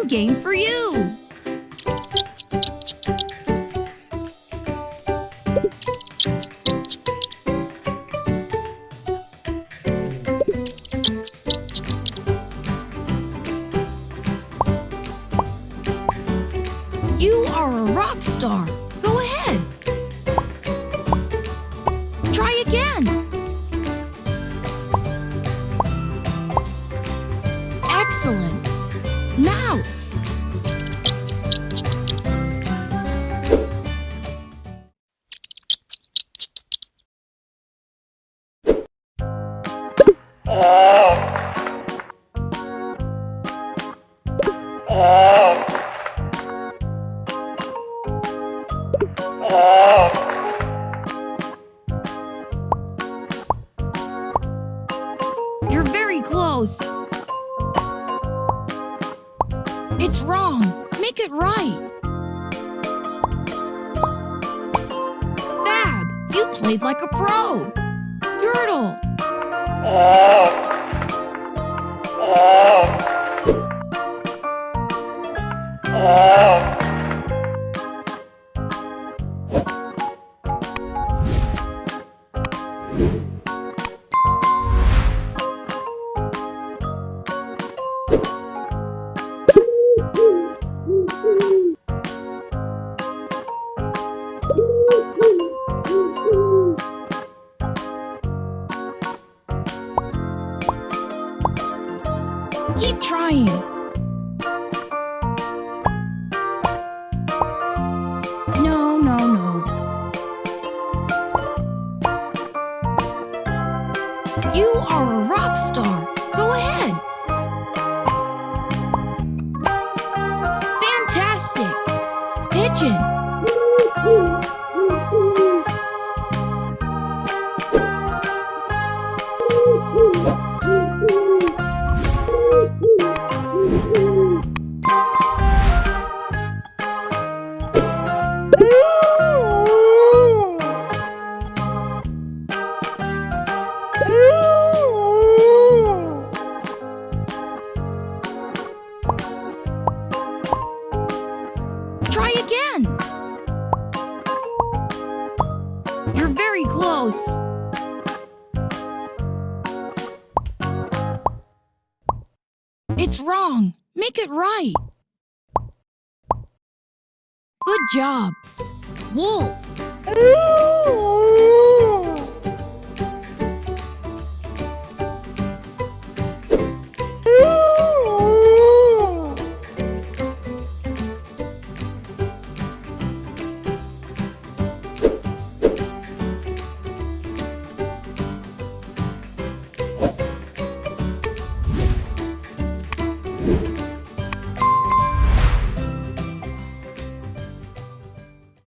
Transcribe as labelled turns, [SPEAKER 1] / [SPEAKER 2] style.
[SPEAKER 1] fun game for you. You are a rock star. Go ahead. Try again. Excellent. Mouse. You're very close. It's wrong. Make it right. Fab, you played like a pro. Turtle. Keep trying. No, no, no. You are a rock star. Go ahead. Fantastic. Pigeon. Try again. You're very close. It's wrong. Make it right. Good job. Wolf.